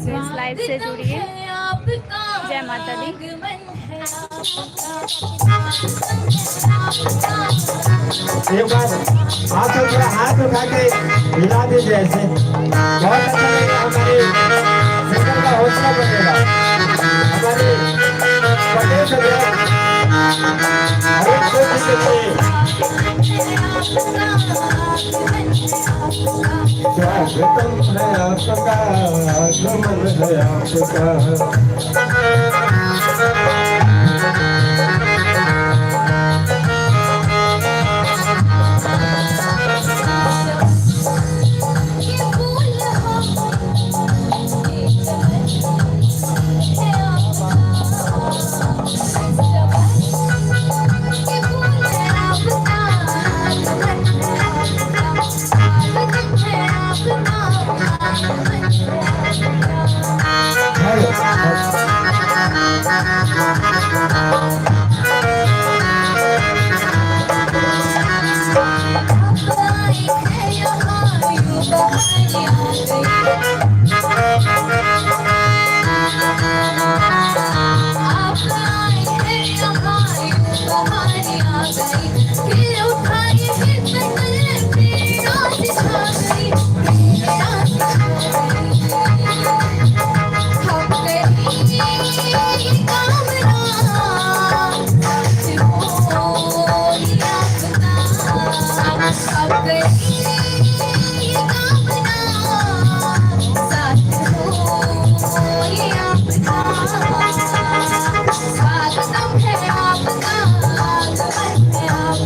तो इस लाइव से जुड़िए। जय माता दी। एक बार हाथ उठा के हिला दीजिए ऐसे, बहुत अच्छा लगेगा। हमारे सिंगर का हौसला बनेगा। हमारे प्रदेश हर एक कोशिश स्वागतम है आपका, आगमन है आपका।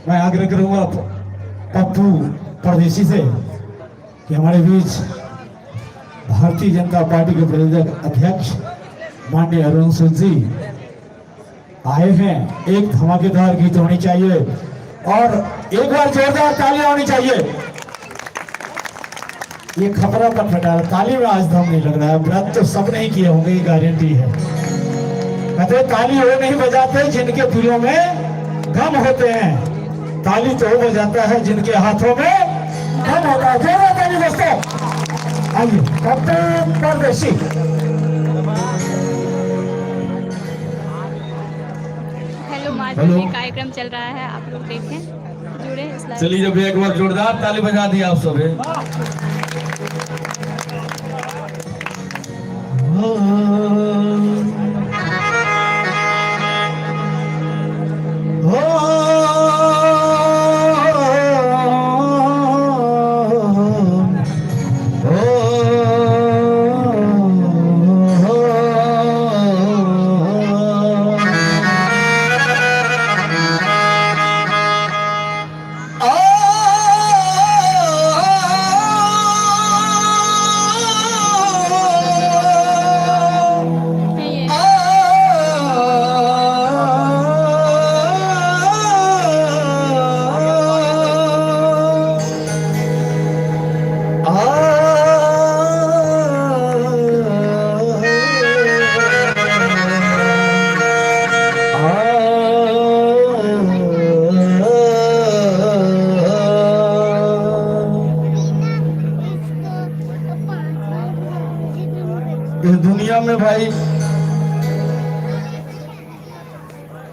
मैं आग्रह करूंगा पप्पू परदेशी से कि हमारे बीच भारतीय जनता पार्टी के प्रदेश अध्यक्ष माननीय अरुण सिंह जी आए हैं। एक धमाकेदार गीत होनी चाहिए और एक बार जोरदार तालियां होनी चाहिए। ये खतरा पर फटा ताली में आज दम नहीं लग रहा है। व्रत तो सब नहीं किए होंगे, ये गारंटी है। कहते ताली वो नहीं बजाते जिनके दिलों में गम होते हैं, ताली तो वो बजाता है जिनके हाथों में गम होता है। जोरदार ताली दोस्तों। आइए पप्पू परदेशी। हेलो मार्केट में कार्यक्रम चल रहा है, आप लोग देखें, जुड़े। चलिए जब एक बार जोरदार ताली बजा दी आप सब।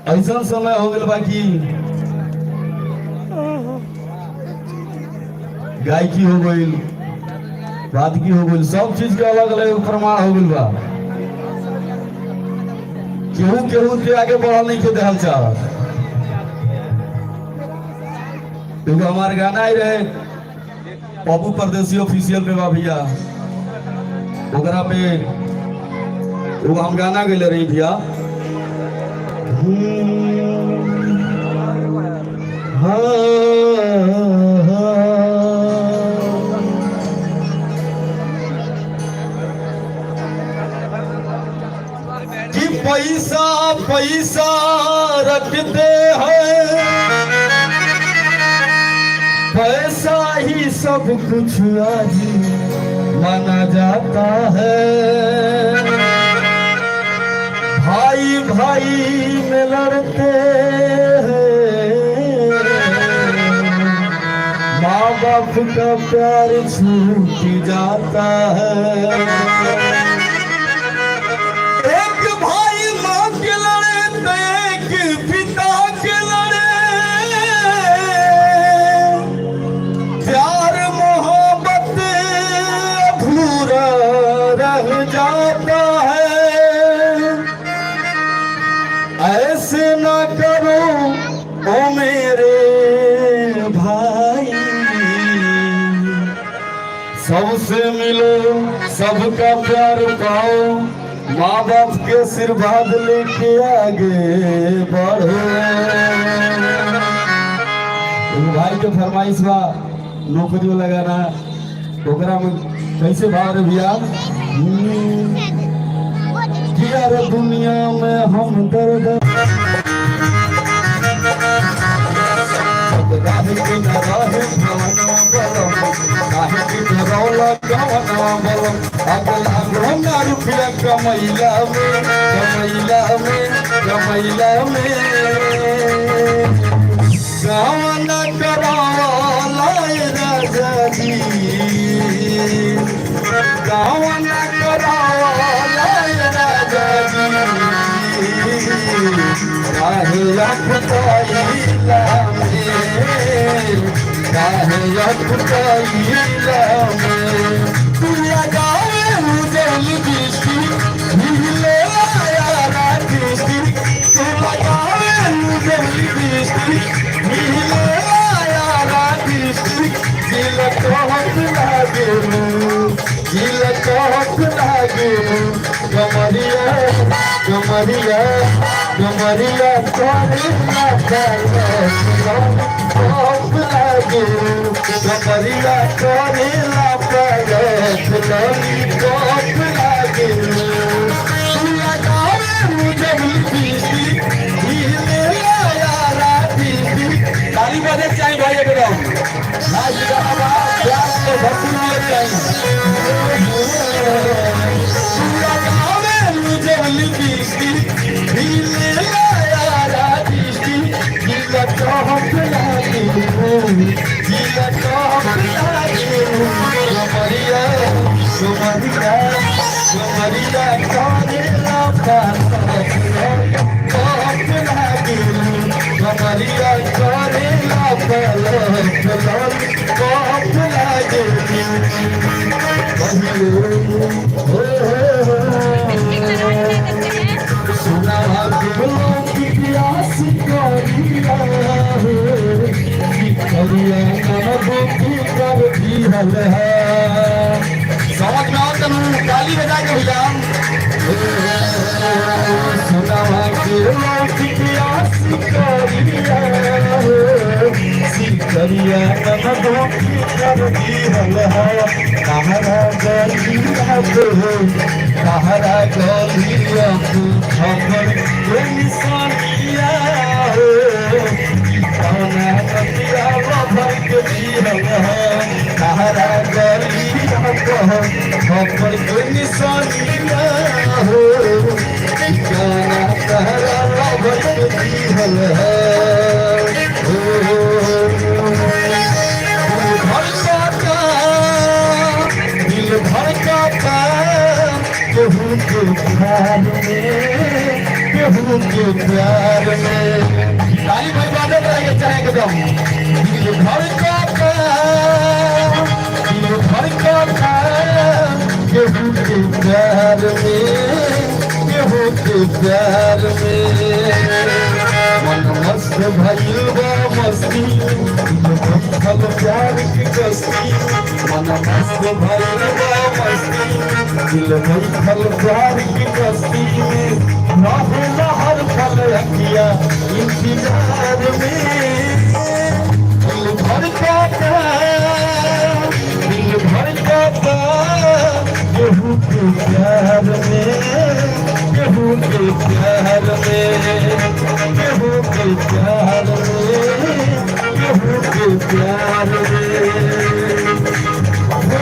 ऐसा समय हो गया बाकी गायकी हो गई, वादकी हो गई, सब चीज के अलग अलग प्रमाण हो गई बा। केहू केहू के आगे बढ़ल नहीं के देहल चाह। क्योंकि हमारे गाना ही रहे पप्पू परदेसी ऑफिशियल में बा भैया, ओकरा पे वो हम गाना गले रही भैया। कि पैसा पैसा रखते हैं, पैसा ही सब कुछ आज माना जाता है। भाई भाई में लड़ते हैं, माँ बाप का प्यार छूट जाता है। एक भाई माँ के लड़े तो एक पिता के लड़े, प्यार मोहब्बत अधूरा रह जाता है। ऐसे ना करो ओ मेरे भाई, सबसे मिलो सबका प्यार पाओ, माँ बाप के आशीर्वाद लेके आगे बढ़ो। भाई के फरमाइश बा नौकरी लगाना, ओकरा में कैसे भाव रे भैया। किया रे दुनिया में हम दर्द काहे की नराहे भवना बलम, काहे की नरौला गवना बलम। अगला घोना रुपया कमैला में, कमैला में, कमैला में। गवना कराला राजा जी, गवना कराला राजा जी। काहे अखतैला में, काहे अखतैला में। तू लगावे मुझल दृष्टि, मिले यारा दृष्टि। तू लगावे मुझल दृष्टि, मिले यारा दृष्टि। दिल कहत लागे, दिल कहत लागे। कमरिया कमरिया कमरिया तोरे लागे, कहत लागे। कमरिया तोरे लागे, कहत लागे। तू लगावे मुझे दृष्टि, हिले यारा दृष्टि। ताली बजे चाहिए भाई एकदम नाच गाना प्यार से भक्ति में चाहिए। मुझे दृष्टि हिले यारा दृष्टि। दिल कहत लागे, दिल कहत लागे। कमरिया कमरिया कमरिया तोरे लागे, कहत लागे। कमरिया तोरे लागे, कहत लागे। सुना दिलों की प्यास करिया, करिया नमो की कर दी है। समझ में आओ तुम ताली बजा के भैया। सुना दिलों की प्यास करिया, करिया नमो की कर दी है। कहरा गलिया को, कहरा गलिया को खबर के निशानिया हो। कहना नदिया भर के दिया है, कहरा गलिया को खबर के निशानिया हो। कहना कहरा भर के दिया है। दिल भड़काता केहू के प्यार में, केहू के प्यार में। ताली भाई बादल रहेंगे चाहे एकदम दिल धड़काता, दिल धड़काता केहू के प्यार में, केहू के प्यार में। मन मस्त भइल बा मस्ती, बैठल प्यार की कस्ती। मन मस्त भइल बा मस्ती, दिल बैठल प्यार की कस्ती में। रहेला हर पल अखिया इंतजार में। दिल धड़काता, दिल धड़काता केहू के प्यार में, केहू के प्यार में, केहू के प्यार में, केहू के प्यार में।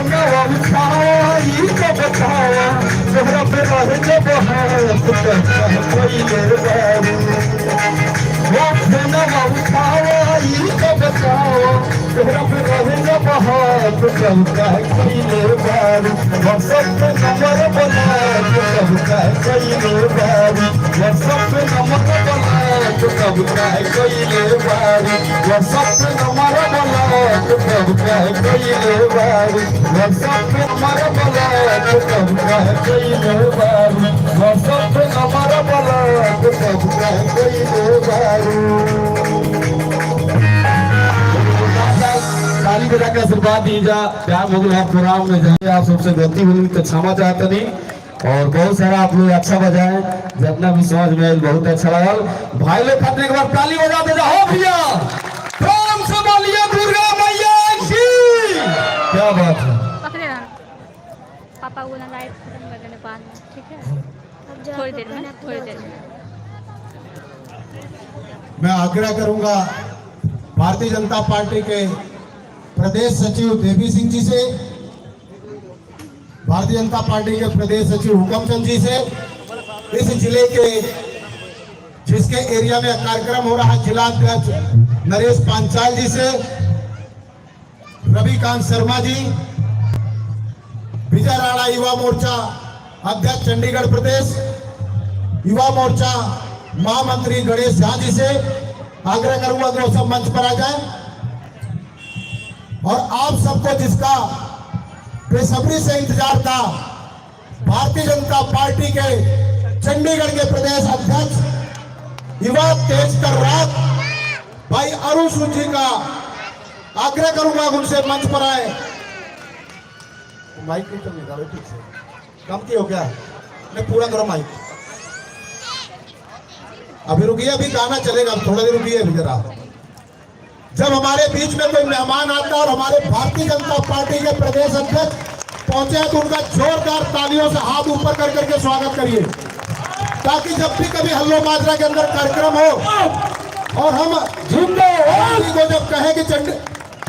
नवा उठावा ई तो बतावा, तोहरा पे रहे जब हाथ कोई निर्बारू। नवा उठावा ई तो बतावा, तोहरा पे रहे जब हाथ कोई निर्बारू। व्हाट्सएप पे नंबर बना सबका कोई निर्बारू। व्हाट्सएप पे नंबर बना सबका कोई निर्बारू। व्हाट्सएप पे नंबर बना सबका कोई निर्बारू। व्हाट्सएप पे नंबर बना सबका कोई निर्बारू। व्हाट्सएप पे नंबर बना सबका कोई निर्बारू। ताली बजा के आशीर्वाद दीजा। प्यार हो गया प्रोग्राम में जाए, आप सबसे गलती हुई तो क्षमा चाहते नहीं। और बहुत सारा आप लोग अच्छा बजाए, जितना भी समझ में आयल बहुत अच्छा लगल। भाई लोग खाते के बाद ताली बजा दे हो भैया, प्रेम से बोलिए दुर्गा मैया की। क्या बात है, पकड़े रहना पापा को ना लाइट खत्म कर देने बाद में, ठीक है थोड़ी देर में, थोड़ी देर में। मैं आग्रह करूंगा भारतीय जनता पार्टी के प्रदेश सचिव देवी सिंह जी से, भारतीय जनता पार्टी के प्रदेश सचिव हुकमचंद जी से, इस जिले के जिसके एरिया में कार्यक्रम हो रहा है जिला अध्यक्ष नरेश पांचाल जी से, रविकांत शर्मा जी, विजय राणा युवा मोर्चा अध्यक्ष चंडीगढ़ प्रदेश, युवा मोर्चा महामंत्री गणेश झा जी से आग्रह करूंगा कि वो सब मंच पर आ जाए। और आप सबको जिसका बेसब्री से इंतजार था, भारतीय जनता पार्टी के चंडीगढ़ के प्रदेश अध्यक्ष युवा तेज तर्राक भाई अरुण सूद जी का आग्रह करूंगा उनसे मंच पर आए। माइक नहीं चलेगा ठीक से, कम की हो क्या, मैं पूरा करो माइक। अभी रुकिए, अभी गाना चलेगा, अब थोड़ा देर रुकिए अभी जरा। जब हमारे बीच में कोई मेहमान आता है और हमारे भारतीय जनता पार्टी के प्रदेश अध्यक्ष पहुंचे तो उनका जोरदार तालियों से हाथ ऊपर कर करके स्वागत करिए, ताकि जब भी कभी हल्लो माजरा के अंदर कार्यक्रम हो और हम को जब कहे कि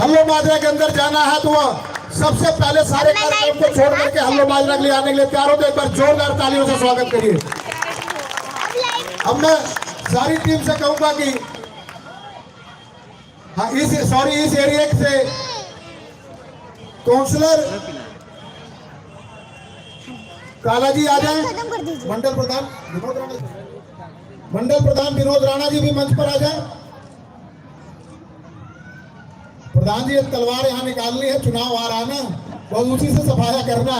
हल्लो माजरा के अंदर जाना है तो वह सबसे पहले सारे कार्यक्रम को छोड़ करके हल्लो माजरा के लिए आने के लिए तैयार हो। तो एक बार जोरदार तालियों से स्वागत करिए। अब मैं सारी टीम से कहूंगा कि हाँ इस एरिया से काउंसलर काला जी आ जाए, मंडल प्रधान विनोद राणा जी भी मंच पर आ जाए। प्रधान जी तलवार यहाँ निकालनी है, चुनाव आ रहा है ना, बस उसी से सफाया करना है।